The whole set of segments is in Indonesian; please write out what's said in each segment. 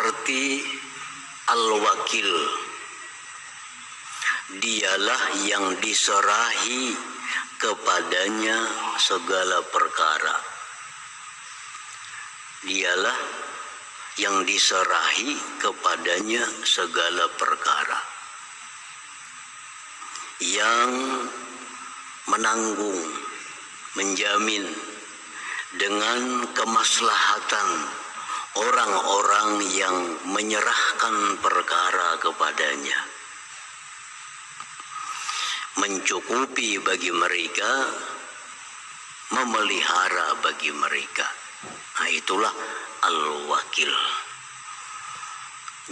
arti al-wakil, dialah yang diserahi kepadanya segala perkara. Dialah yang diserahi kepadanya segala perkara, yang menanggung, menjamin dengan kemaslahatan orang-orang yang menyerahkan perkara kepadanya, mencukupi bagi mereka, memelihara bagi mereka. Nah, itulah al-wakil.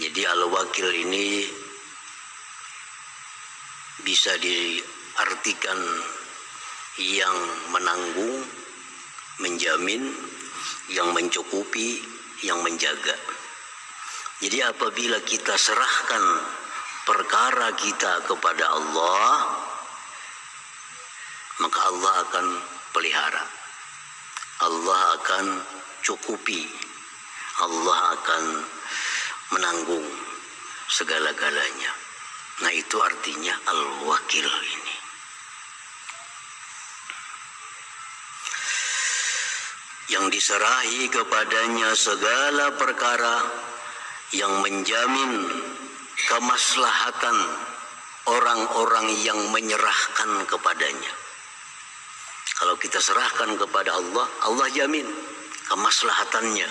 Jadi al-wakil ini bisa diartikan yang menanggung, menjamin, yang mencukupi, yang menjaga. Jadi apabila kita serahkan perkara kita kepada Allah, maka Allah akan pelihara, Allah akan cukupi, Allah akan menanggung segala-galanya. Nah, itu artinya al-wakil ini. Yang diserahi kepadanya segala perkara, yang menjamin kemaslahatan orang-orang yang menyerahkan kepadanya. Kalau kita serahkan kepada Allah, Allah jamin kemaslahatannya,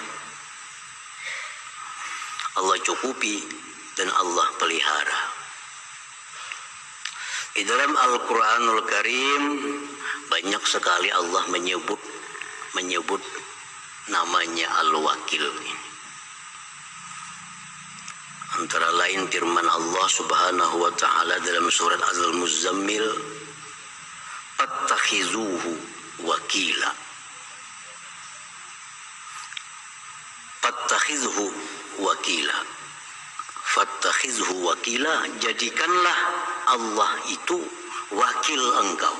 Allah cukupi, dan Allah pelihara. Di dalam Al-Quranul Karim banyak sekali Allah menyebut namanya Al-Wakil ini. Antara lain firman Allah Subhanahu wa taala dalam surat Al-Muzammil, "Fattakhizuhu wakila." Fattakhizhu wakila. Fattakhizhu wakila, jadikanlah Allah itu wakil engkau.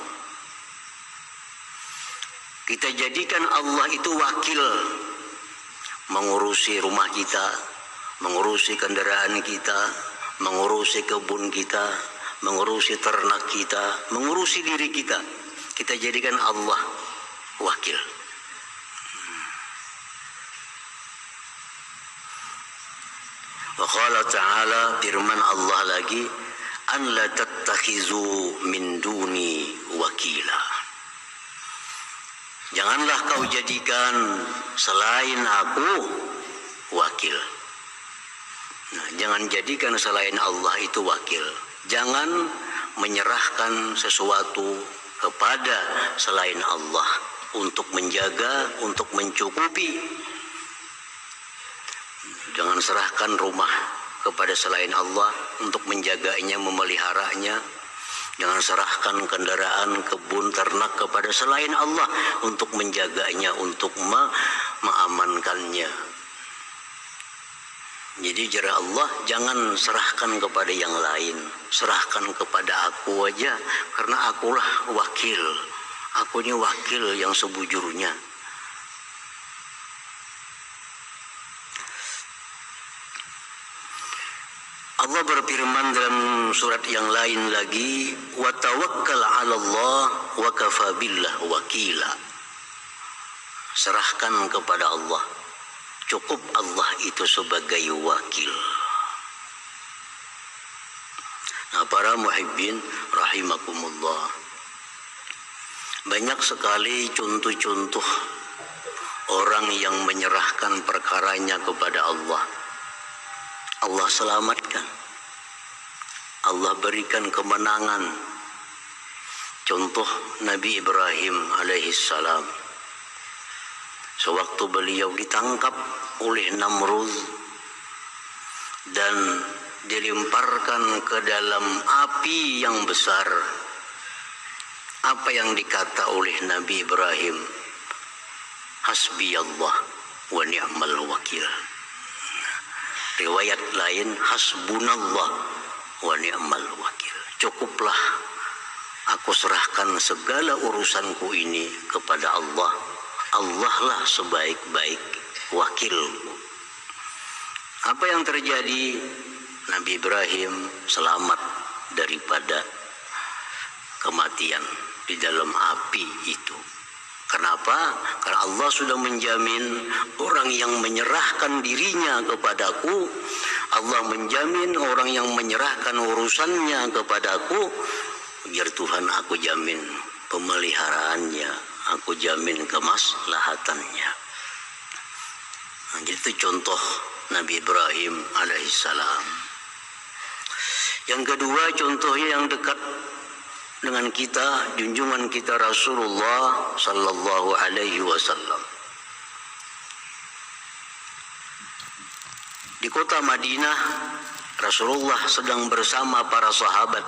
Kita jadikan Allah itu wakil, mengurusi rumah kita, mengurusi kendaraan kita, mengurusi kebun kita, mengurusi ternak kita, mengurusi diri kita. Kita jadikan Allah wakil. Wa qala ta'ala, firman Allah lagi, an la tattakhizu min duni wakila. Janganlah kau jadikan selain aku wakil. Nah, jangan jadikan selain Allah itu wakil. Jangan menyerahkan sesuatu kepada selain Allah untuk menjaga, untuk mencukupi. Jangan serahkan rumah kepada selain Allah untuk menjaganya, memeliharanya. Jangan serahkan kendaraan, kebun, ternak kepada selain Allah untuk menjaganya, untuk mengamankannya. Jadi jara Allah, jangan serahkan kepada yang lain, serahkan kepada aku aja, karena akulah wakil. Aku ini wakil yang sebujurnya. Allah berfirman dalam surat yang lain lagi, wa tawakkal 'ala Allah wa kafa billah wakila. Serahkan kepada Allah, cukup Allah itu sebagai wakil. Nah, para muhibbin rahimakumullah, banyak sekali contoh-contoh orang yang menyerahkan perkaranya kepada Allah. Allah selamatkan, Allah berikan kemenangan. Contoh Nabi Ibrahim alaihissalam, sewaktu beliau ditangkap oleh Namrud dan dilemparkan ke dalam api yang besar, apa yang dikata oleh Nabi Ibrahim? Hasbiyallah wa ni'mal wakil. Riwayat lain, hasbunallah wa ni'mal wakil. Cukuplah aku serahkan segala urusanku ini kepada Allah. Allah lah sebaik-baik wakilku. Apa yang terjadi? Nabi Ibrahim selamat daripada kematian di dalam api itu. Kenapa? Karena Allah sudah menjamin orang yang menyerahkan dirinya kepadaku, Allah menjamin orang yang menyerahkan urusannya kepadaku, biar Tuhan aku jamin pemeliharaannya, aku jamin kemaslahatannya. Nah, jadi itu contoh Nabi Ibrahim alaihissalam. Yang kedua, contohnya yang dekat dengan kita, junjungan kita Rasulullah sallallahu alaihi wasallam. Di kota Madinah, Rasulullah sedang bersama para sahabat.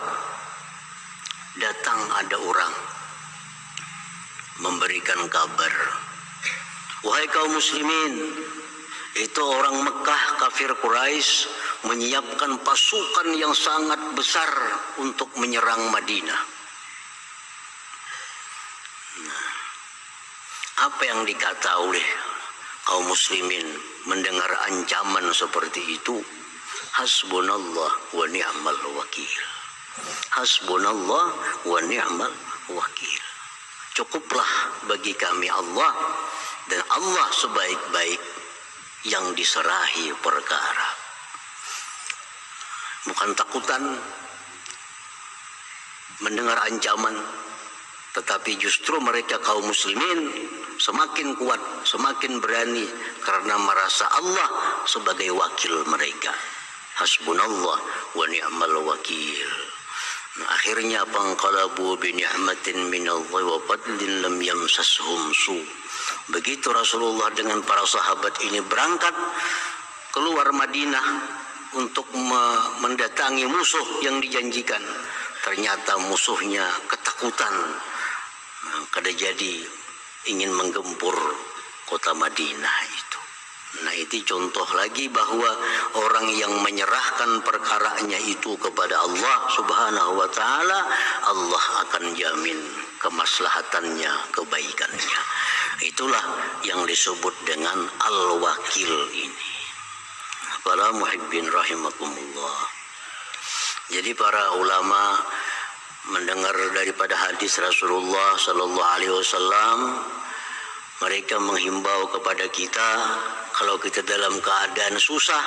Datang ada orang memberikan kabar, wahai kaum muslimin, itu orang Mekah kafir Quraisy menyiapkan pasukan yang sangat besar untuk menyerang Madinah. Nah, apa yang dikata oleh kaum muslimin mendengar ancaman seperti itu? Hasbunallah wa ni'mal wakil. Hasbunallah wa ni'mal wakil. Cukuplah bagi kami Allah, dan Allah sebaik-baik yang diserahi perkara. Bukan takutan mendengar ancaman, tetapi justru mereka kaum muslimin semakin kuat, semakin berani karena merasa Allah sebagai wakil mereka. Hasbunallah wa ni'mal wakil. Nah, akhirnya panqalabu bi ni'matin minallahi wa fadlin lam yamsashum su. Begitu Rasulullah dengan para sahabat ini berangkat keluar Madinah untuk mendatangi musuh yang dijanjikan, ternyata musuhnya ketakutan. Nah, kada jadi ingin menggempur kota Madinah itu. Nah, itu contoh lagi bahwa orang yang menyerahkan perkaranya itu kepada Allah Subhanahu wa taala, Allah akan jamin kemaslahatannya, kebaikannya. Itulah yang disebut dengan al-wakil ini. Para muhibbin rahimakumullah. Jadi para ulama mendengar daripada hadis Rasulullah sallallahu alaihi wasallam, mereka menghimbau kepada kita, kalau kita dalam keadaan susah,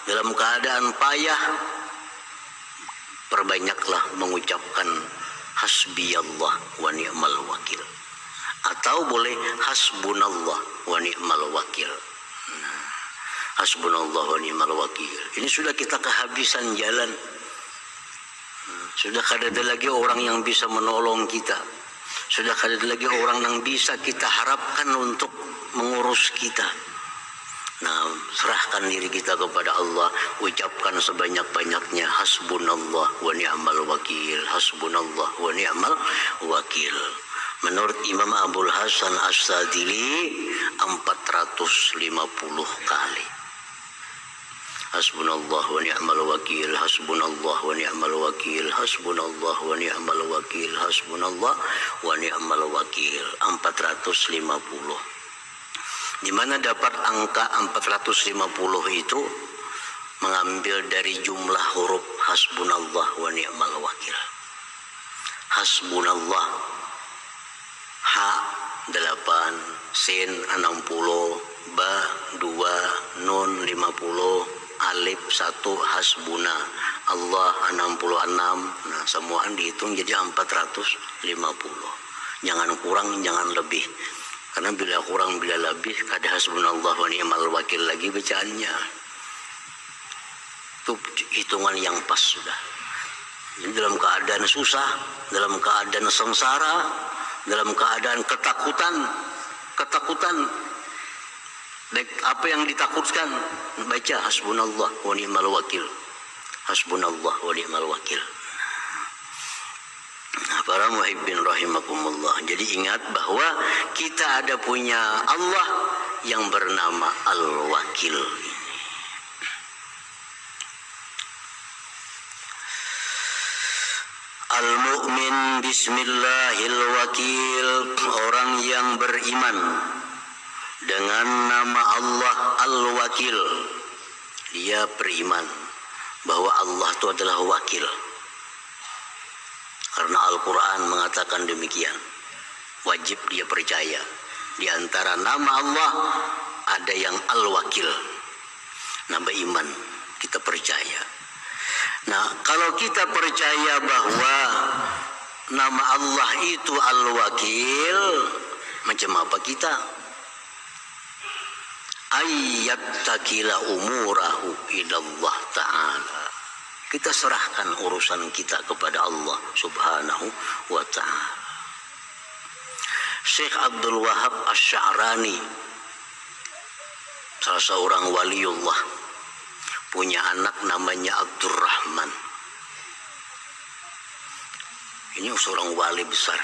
dalam keadaan payah, perbanyaklah mengucapkan hasbiyallah wa ni'mal wakil, atau boleh hasbunallah wa ni'mal wakil. Nah, hasbunallah wa ni'mal wakil ini sudah kita kehabisan jalan. Sudah kada ada lagi orang yang bisa menolong kita. Sudah kada ada lagi orang yang bisa kita harapkan untuk mengurus kita. Nah, serahkan diri kita kepada Allah, ucapkan sebanyak-banyaknya hasbunallah wa ni'mal wakil, hasbunallah wa ni'mal wakil. Menurut Imam Abul Hasan As-Sadili 450 kali. Hasbunallah wa ni'mal wakil, hasbunallah wa ni'mal wakil, hasbunallah wa ni'mal wakil, hasbunallah wa ni'mal wakil 450. Di mana dapat angka 450 itu? Mengambil dari jumlah huruf hasbunallah wa ni'mal wakil. Hasbunallah, ha 8, sin 60, ba 2, nun 50, alif 1, hasbuna, Allah 66. Nah, semuaan dihitung jadi 450. Jangan kurang, jangan lebih. Karena bila kurang, bila lebih, kada hasbunallah wa ni'mal wakil lagi bacaannya. Itu hitungan yang pas sudah. Jadi dalam keadaan susah, dalam keadaan sengsara, dalam keadaan ketakutan, apa yang ditakutkan, baca hasbunallah wa ni'mal wakil, hasbunallah wa ni'mal wakil. Nah, para muhibbin rahimakumullah, jadi ingat bahwa kita ada punya Allah yang bernama Al-Wakil ini. Al-mu'min bismillahil-wakil, orang yang beriman dengan nama Allah Al-Wakil, dia beriman bahwa Allah itu adalah wakil. Karena Al-Quran mengatakan demikian. Wajib dia percaya. Di antara nama Allah ada yang Al-Wakil. Nama iman, kita percaya. Nah, kalau kita percaya bahwa nama Allah itu Al-Wakil, macam apa kita? Ayyattakila umurahu ilallah ta'ala. Kita serahkan urusan kita kepada Allah subhanahu wa ta'ala. Syekh Abdul Wahab Asy-Sya'rani, salah seorang waliullah, punya anak namanya Abdurrahman. Ini seorang wali besar,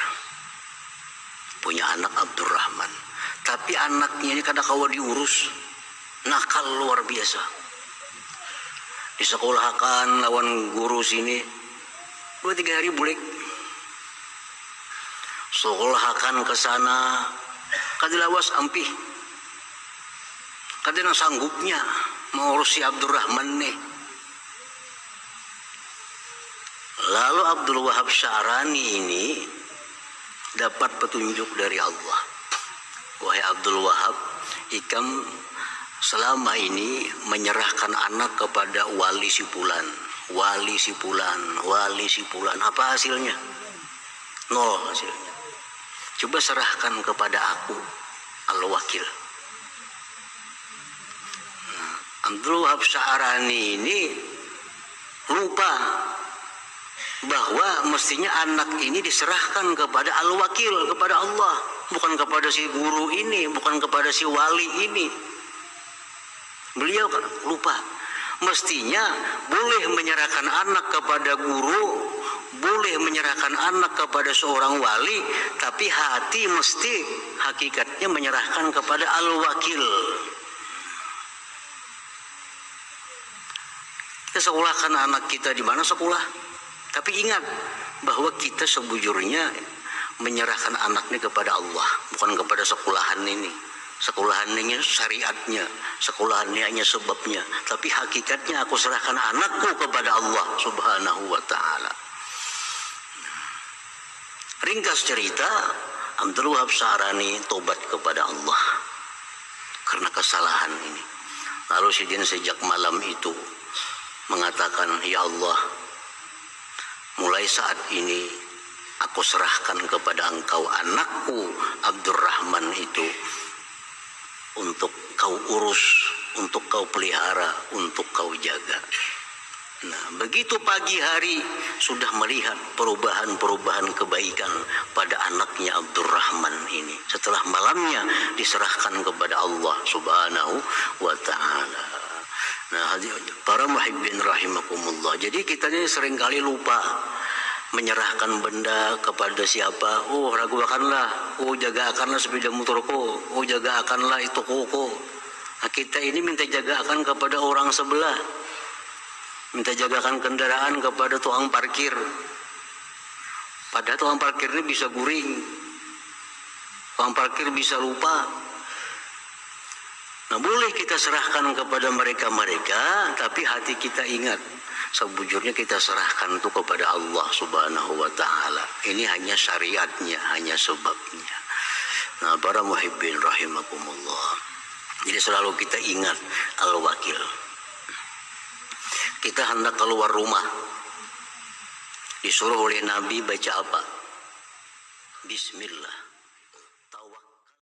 punya anak Abdurrahman. Tapi anaknya ini kadang kala diurus nakal luar biasa. Disekolahkan lawan guru sini 2-3 hari bulik. Sekolahkan ke sana kadilawas ampih. Kadina sanggupnya mengurus si Abdurrahman nih. Lalu Abdul Wahab Sya'rani ini dapat petunjuk dari Allah. Wahai Abdul Wahab, ikam selama ini menyerahkan anak kepada wali si fulan, wali si fulan, wali si fulan. Apa hasilnya? Nol hasilnya. Coba serahkan kepada aku, Al-Wakil. Nah, Abdul Wahab Sya'rani ini lupa bahwa mestinya anak ini diserahkan kepada Al-Wakil, kepada Allah, bukan kepada si guru ini, bukan kepada si wali ini. Beliau kan lupa. Mestinya boleh menyerahkan anak kepada guru, boleh menyerahkan anak kepada seorang wali, tapi hati mesti hakikatnya menyerahkan kepada Al-Wakil. Kita sekolahkan anak kita di mana sekolah, tapi ingat bahwa kita sebujurnya menyerahkan anaknya kepada Allah, bukan kepada sekolahan ini. Sekolahan ini syariatnya, sekolahannya hanya sebabnya, tapi hakikatnya aku serahkan anakku kepada Allah subhanahu wa ta'ala. Ringkas cerita, Abdul Wahab Sya'rani tobat kepada Allah karena kesalahan ini. Lalu sejak malam itu mengatakan, ya Allah, mulai saat ini aku serahkan kepada engkau anakku Abdurrahman itu, untuk kau urus, untuk kau pelihara, untuk kau jaga. Nah, begitu pagi hari sudah melihat perubahan-perubahan kebaikan pada anaknya Abdurrahman ini. Setelah malamnya diserahkan kepada Allah subhanahu wa ta'ala. Nah, para muhibbin rahimakumullah. Jadi kita ini seringkali lupa menyerahkan benda kepada siapa. Oh, raguakanlah, oh jagakanlah sepeda motorku, oh jagakanlah itu koko. Nah, kita ini minta jagakan kepada orang sebelah, minta jagakan kendaraan kepada tukang parkir. Padahal tukang parkir ini bisa guring, tukang parkir bisa lupa. Nah, boleh kita serahkan kepada mereka-mereka, tapi hati kita ingat, sebujurnya kita serahkan itu kepada Allah subhanahu wa ta'ala. Ini hanya syariatnya, hanya sebabnya. Nah, para muhibbin rahimakumullah, jadi selalu kita ingat Al-Wakil. Kita hendak keluar rumah, disuruh oleh Nabi baca apa? Bismillah.